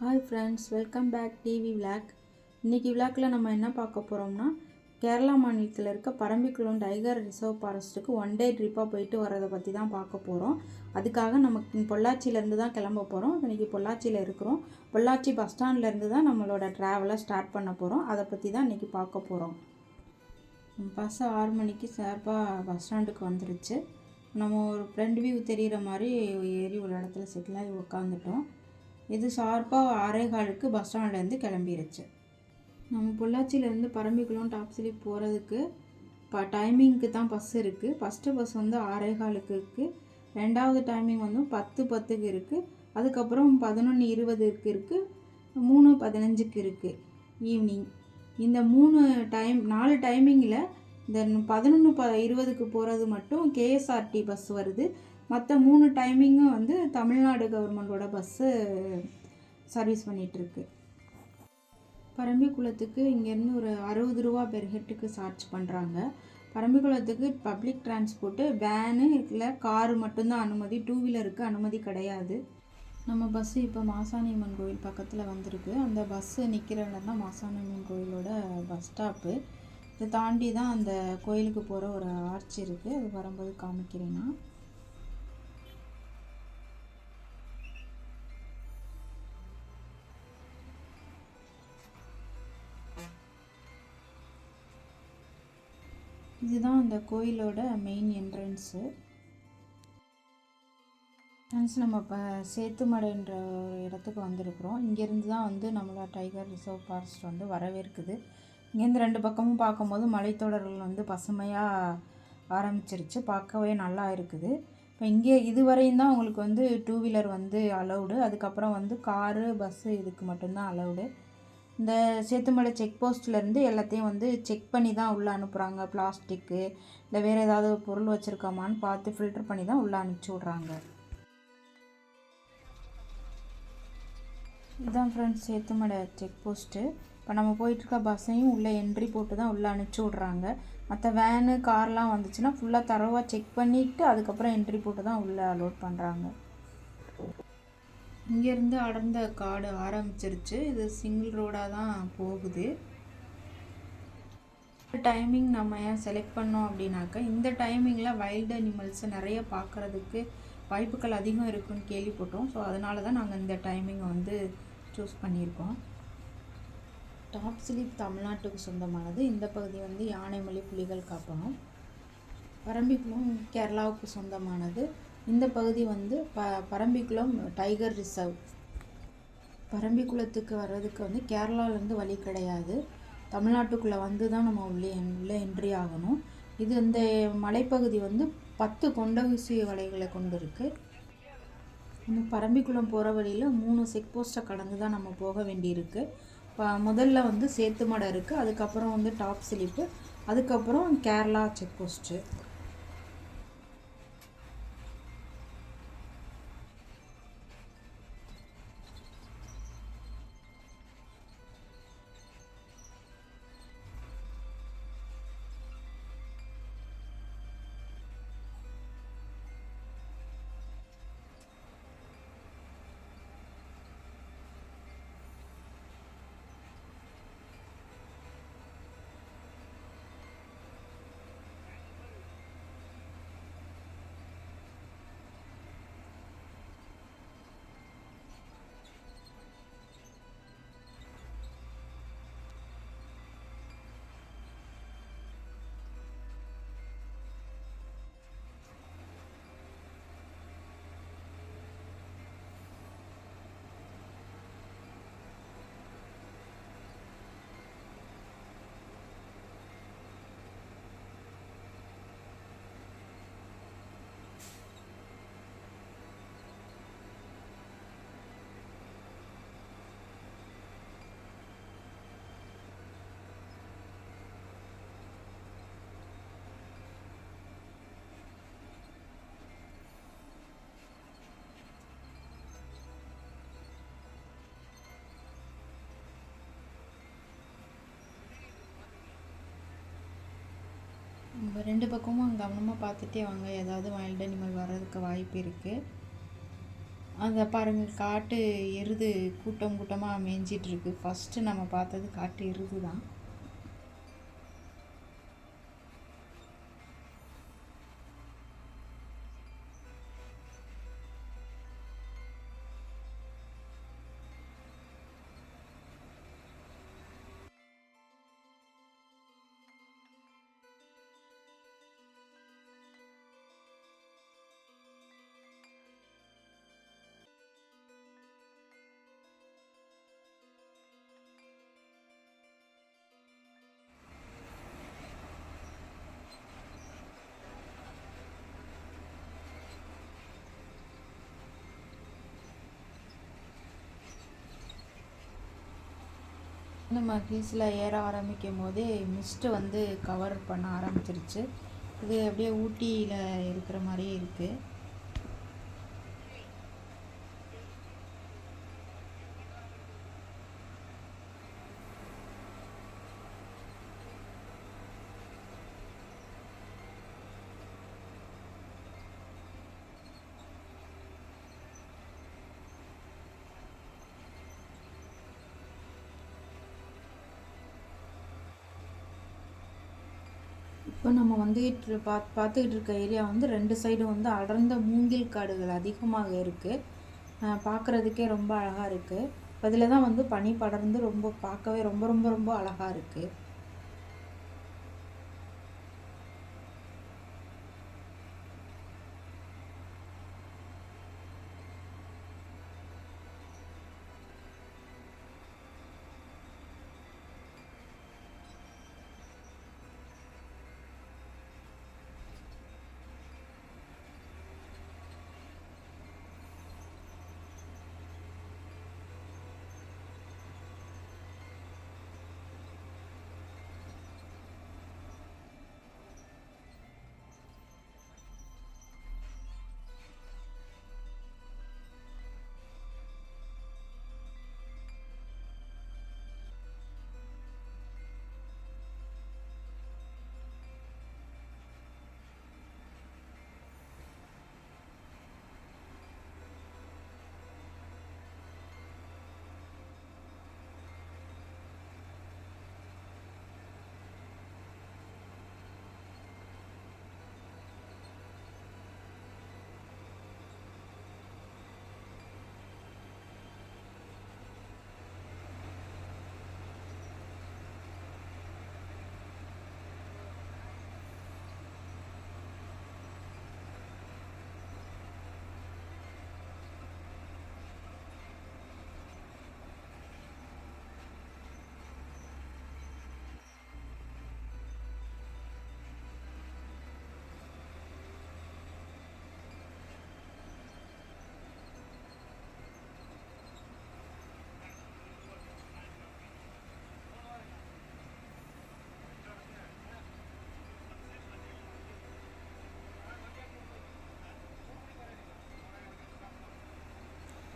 Hi friends, welcome back TV vlog. இன்றைக்கி விளாக்கில் நம்ம என்ன பார்க்க போகிறோம்னா, கேரளா மாநிலத்தில் இருக்க பரம்பிக்குளம் டைகர் ரிசர்வ் ஃபாரஸ்ட்டுக்கு ஒன் டே ட்ரிப்பாக போயிட்டு வரதை பற்றி தான் பார்க்க போகிறோம். அதுக்காக நமக்கு பொள்ளாச்சியிலேருந்து தான் கிளம்ப போகிறோம். இன்றைக்கி பொள்ளாச்சியில் இருக்கிறோம். பொள்ளாச்சி பஸ் ஸ்டாண்ட்லேருந்து தான் நம்மளோட ட்ராவலை ஸ்டார்ட் பண்ண போகிறோம். அதை பற்றி தான் இன்றைக்கி பார்க்க போகிறோம். பஸ் 6 மணிக்கு ஷார்ப்பாக பஸ் ஸ்டாண்டுக்கு வந்துருச்சு. நம்ம ஒரு ஃப்ரண்ட் வியூ தெரிகிற மாதிரி ஏறி ஒரு இடத்துல செட்டில் ஆகி உட்காந்துட்டோம். இது ஷார்ப்பாக 6:15க்கு பஸ் ஸ்டாண்ட்லேருந்து கிளம்பிருச்சு. நம்ம பொள்ளாச்சியிலேருந்து பரம்பிக்குளம் டாப் ஸ்லிப் போகிறதுக்கு டைமிங்க்கு தான் பஸ் இருக்குது. ஃபஸ்ட்டு பஸ் வந்து 6:15க்கு இருக்குது. ரெண்டாவது டைமிங் வந்து 10:10க்கு இருக்குது. அதுக்கப்புறம் 11:20க்கு இருக்குது. 3:15க்கு இருக்குது ஈவினிங். இந்த 4 டைமிங்கில் இந்த 11:20க்கு போகிறது மட்டும் கேஎஸ்ஆர்டி பஸ் வருது. மற்ற 3 டைமிங்கும் வந்து தமிழ்நாடு கவர்மெண்டோட பஸ்ஸு சர்வீஸ் பண்ணிகிட்ருக்கு. பரம்பிக்குளத்துக்கு இங்கேருந்து ஒரு 60 ரூபா பெர் ஹெட்டுக்கு சார்ஜ் பண்ணுறாங்க. பரம்பிக்குளத்துக்கு பப்ளிக் டிரான்ஸ்போர்ட்டு வேனு இல்லை காரு மட்டும்தான் அனுமதி, 2 வீலருக்கு அனுமதி கிடையாது. நம்ம பஸ்ஸு இப்போ மாசாணியம்மன் கோயில் பக்கத்தில் வந்திருக்கு. அந்த பஸ்ஸு நிற்கிற இடம் தான் மாசாணியம்மன் கோயிலோட பஸ் ஸ்டாப்பு. இதை தாண்டி தான் அந்த கோயிலுக்கு போகிற ஒரு ஆர்ச் இருக்குது. அது வரும்போது காமிக்கிறேன்னா, இதுதான் அந்த கோயிலோட மெயின் என்ட்ரன்ஸு. நம்ம இப்போ சேத்துமடைன்ற ஒரு இடத்துக்கு வந்திருக்கிறோம். இங்கேருந்து தான் வந்து நம்மளோட டைகர் ரிசர்வ் ஃபாரஸ்ட் வந்து வரவேற்குது. இங்கேருந்து 2 பக்கமும் பார்க்கும்போது மலைத்தொடர்கள் வந்து பசுமையாக ஆரம்பிச்சிருச்சு. பார்க்கவே நல்லா இருக்குது. இப்போ இங்கே இதுவரையும் தான் உங்களுக்கு வந்து 2 வீலர் வந்து அலௌடு. அதுக்கப்புறம் வந்து காரு பஸ்ஸு இதுக்கு மட்டும்தான் அலௌடு. இந்த சேத்துமலை செக் போஸ்ட்லேருந்து எல்லாத்தையும் வந்து செக் பண்ணி தான் உள்ளே அனுப்புகிறாங்க. பிளாஸ்டிக்கு இல்லை வேறு ஏதாவது பொருள் வச்சுருக்கோமான்னு பார்த்து ஃபில்டர் பண்ணி தான் உள்ளே அனுப்பிச்சி விட்றாங்க. இதுதான் ஃப்ரெண்ட்ஸ் சேத்துமலை செக் போஸ்ட்டு. இப்போ நம்ம போயிட்டுருக்க பஸ்ஸையும் உள்ளே என்ட்ரி போட்டு தான் உள்ளே அனுப்பிச்சி விட்றாங்க. மற்ற வேனு கார்லாம் வந்துச்சுன்னா ஃபுல்லாக தரோவாக செக் பண்ணிவிட்டு அதுக்கப்புறம் என்ட்ரி போட்டு தான் உள்ளே அலோட் பண்ணுறாங்க. இங்கேருந்து அடர்ந்த காடு ஆரம்பிச்சிருச்சு. இது சிங்கிள் ரோடாக தான் போகுது. டைமிங் நம்ம ஏன் செலக்ட் பண்ணோம் அப்படின்னாக்கா, இந்த டைமிங்கில் வைல்டு அனிமல்ஸை நிறைய பார்க்குறதுக்கு வாய்ப்புகள் அதிகம் இருக்குன்னு கேள்விப்பட்டோம். ஸோ அதனால தான் நாங்கள் இந்த டைமிங்கை வந்து சூஸ் பண்ணியிருக்கோம். டாப் ஸ்லிப் தமிழ்நாட்டுக்கு சொந்தமானது. இந்த பகுதி வந்து யானைமலை புலிகள் காப்பகம். பரம்பிக்குளம் கேரளாவுக்கு சொந்தமானது. இந்த பகுதி வந்து பரம்பிக்குளம் டைகர் ரிசர்வ். பரம்பிக்குளத்துக்கு வர்றதுக்கு வந்து கேரளாவிலேருந்து வழி கிடையாது. தமிழ்நாட்டுக்குள்ளே வந்து தான் நம்ம உள்ளே என்ட்ரி ஆகணும். இது இந்த மலைப்பகுதி வந்து 10 கொண்ட ஊசி வலைகளை கொண்டு இருக்குது. இந்த பரம்பிக்குளம் போகிற வழியில் 3 செக் போஸ்ட்டை கடந்து தான் நம்ம போக வேண்டியிருக்கு. இப்போ முதல்ல வந்து சேத்துமடை இருக்குது, அதுக்கப்புறம் வந்து டாப் ஸ்லிப்பு, அதுக்கப்புறம் கேரளா செக் போஸ்ட்டு. நம்ம 2 பக்கமும் கவனமாக பார்த்துட்டே வாங்க, ஏதாவது வைல்டு அனிமல் வர்றதுக்கு வாய்ப்பு இருக்குது. அங்கே பாருங்கள், காட்டு எருது கூட்டம் கூட்டமாக மேய்ஞ்சிட்ருக்கு. ஃபஸ்ட்டு நம்ம பார்த்தது காட்டு எருது தான். நம்ம ஹில்ஸில் ஏற ஆரம்பிக்கும் போதே மிஸ்ட்டு வந்து கவர் பண்ண ஆரம்பிச்சிருச்சு. இது அப்படியே ஊட்டியில் இருக்கிற மாதிரியே இருக்குது. இப்போ நம்ம வந்துட்டு பார்த்துக்கிட்டு இருக்க ஏரியா வந்து 2 சைடும் வந்து அடர்ந்த மூங்கில் காடுகள் அதிகமாக இருக்குது. பார்க்குறதுக்கே ரொம்ப அழகாக இருக்குது. அதில் தான் வந்து பனி படர்ந்து ரொம்ப பார்க்கவே ரொம்ப ரொம்ப ரொம்ப அழகாக இருக்குது.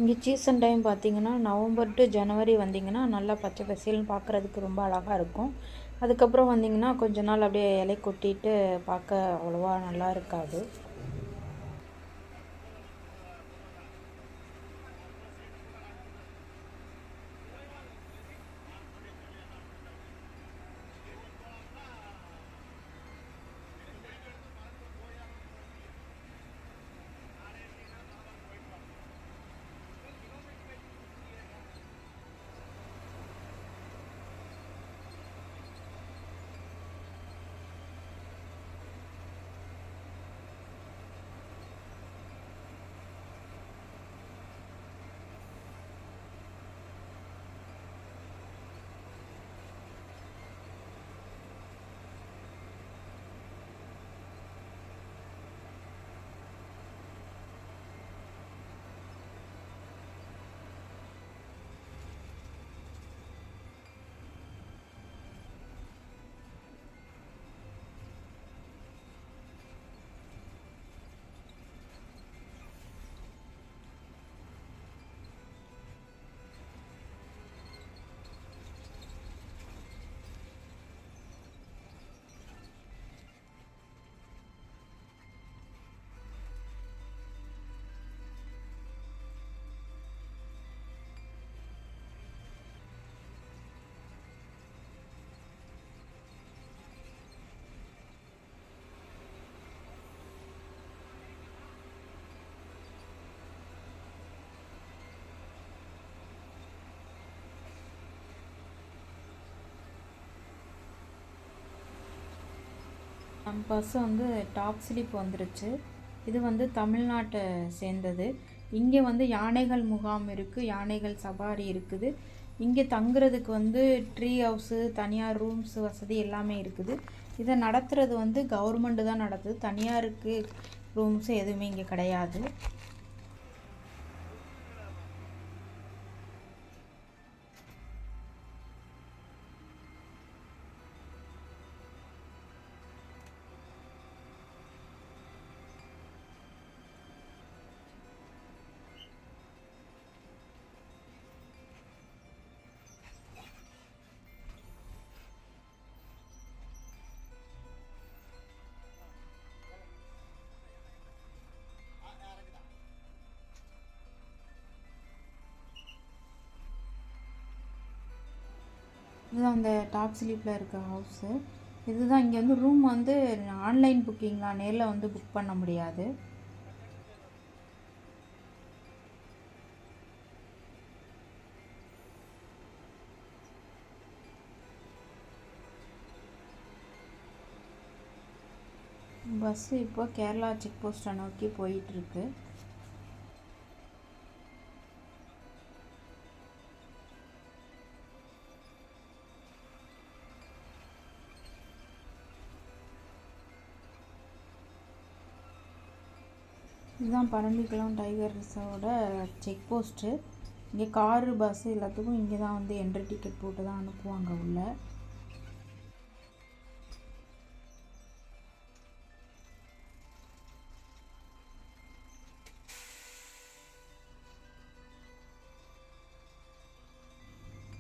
இங்கே சீசன் டைம் பார்த்திங்கன்னா நவம்பர் டு ஜனவரி வந்திங்கன்னா நல்லா பச்சை பசேல்னு பார்க்குறதுக்கு ரொம்ப அழகாக இருக்கும். அதுக்கப்புறம் வந்திங்கன்னா கொஞ்ச நாள் அப்படியே இலை கொட்டிட்டு பார்க்க அவ்வளோவா நல்லா இருக்காது. பஸ் வந்து டாப் ஸ்லிப் வந்துருச்சு. இது வந்து தமிழ்நாட்டை சேர்ந்தது. இங்கே வந்து யானைகள் முகாம் இருக்குது, யானைகள் சவாரி இருக்குது. இங்கே தங்குறதுக்கு வந்து ட்ரீ ஹவுஸு, தனியார் ரூம்ஸு வசதி எல்லாமே இருக்குது. இதை நடத்துகிறது வந்து கவர்மெண்ட்டு தான் நடத்துது, தனியாருக்கு ரூம்ஸு எதுவுமே இங்கே கிடையாது. இதுதான் அந்த டாப் ஸ்லீப்பில் இருக்க ஹவுஸு. இதுதான் இங்கே வந்து ரூம் வந்து ஆன்லைன் புக்கிங் தான், நேரில் வந்து புக் பண்ண முடியாது. பஸ்ஸு இப்போ கேரளா செக் போஸ்ட்டை நோக்கி போயிட்டுருக்கு. இதுதான் பரம்பிக்குளம் டைகர் ரிசர்வோட செக் போஸ்ட்டு. இங்கே காரு பஸ்ஸு எல்லாத்துக்கும் இங்கே தான் வந்து என்ட்ரி டிக்கெட் போட்டு தான் அனுப்புவாங்க உள்ள.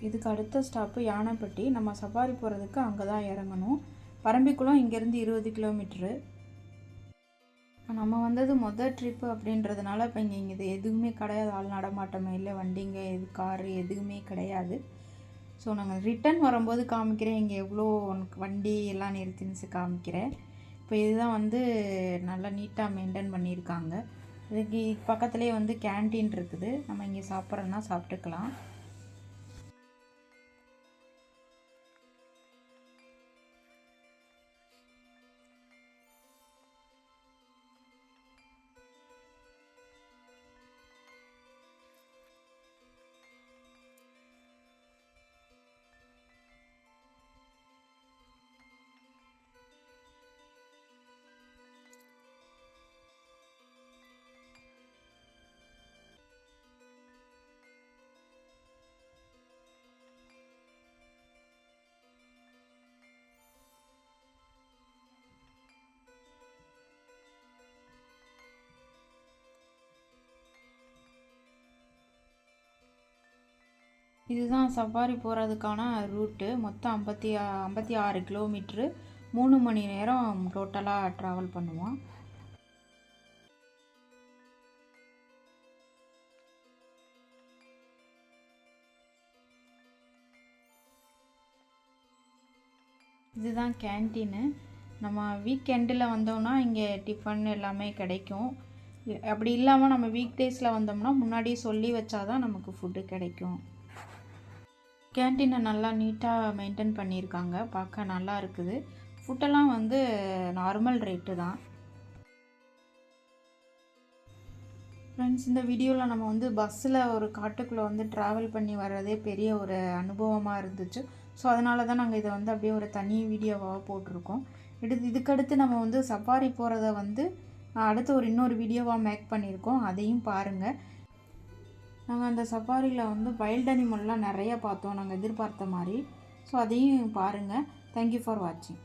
இதுக்கு அடுத்த ஸ்டாப்பு யானைப்பட்டி. நம்ம சஃபாரி போகிறதுக்கு அங்கே தான் இறங்கணும். பரம்பிக்குளம் இங்கேருந்து 20 கிலோமீட்ரு. நம்ம வந்தது மொதல் ட்ரிப்பு அப்படின்றதுனால இப்போ இங்கே இது எதுவுமே கிடையாது. ஆள் நடமாட்டமே இல்லை, வண்டிங்க இது காரு எதுவுமே கிடையாது. ஸோ நாங்கள் ரிட்டன் வரும்போது காமிக்கிறேன், இங்கே எவ்வளோ வண்டி எல்லாம் நிறுத்தின்னு காமிக்கிறேன். இப்போ இதுதான் வந்து நல்லா நீட்டாக மெயின்டைன் பண்ணியிருக்காங்க. இதுக்கு பக்கத்துலேயே வந்து கேன்டீன் இருக்குது. நம்ம இங்கே சாப்பிட்றோன்னா சாப்பிட்டுக்கலாம். இதுதான் சஃபாரி போகிறதுக்கான ரூட்டு. மொத்தம் 56 கிலோமீட்ரு. 3 மணி நேரம் டோட்டலாக ட்ராவல் பண்ணுவோம். இதுதான் கேன்டீனு. நம்ம வீக்கெண்டில் வந்தோம்னா இங்கே டிஃபன் எல்லாமே கிடைக்கும். அப்படி இல்லாமல் நம்ம வீக் டேஸில் வந்தோம்னா முன்னாடியே சொல்லி வச்சாதான் நமக்கு ஃபுட்டு கிடைக்கும். கேன்டீனை நல்லா நீட்டாக மெயின்டைன் பண்ணியிருக்காங்க, பார்க்க நல்லா இருக்குது. ஃபுட்டெல்லாம் வந்து நார்மல் ரேட்டு தான். ஃப்ரெண்ட்ஸ், இந்த வீடியோவில் நம்ம வந்து பஸ்ஸில் ஒரு காட்டுக்குள்ளே வந்து ட்ராவல் பண்ணி வர்றதே பெரிய ஒரு அனுபவமாக இருந்துச்சு. ஸோ அதனால தான் நாங்கள் இதை வந்து அப்படியே ஒரு தனி வீடியோவாக போட்டிருக்கோம். இதுக்கடுத்து நம்ம வந்து சஃபாரி போகிறத வந்து அடுத்து இன்னொரு வீடியோவாக மேக் பண்ணியிருக்கோம், அதையும் பாருங்கள். நாங்கள் அந்த சஃபாரியில் வந்து வைல்ட் அனிமல்லாம் நிறைய பார்த்தோம், நாங்கள் எதிர்பார்த்த மாதிரி. ஸோ அதையும் பாருங்கள். தேங்க்யூ ஃபார் வாட்சிங்.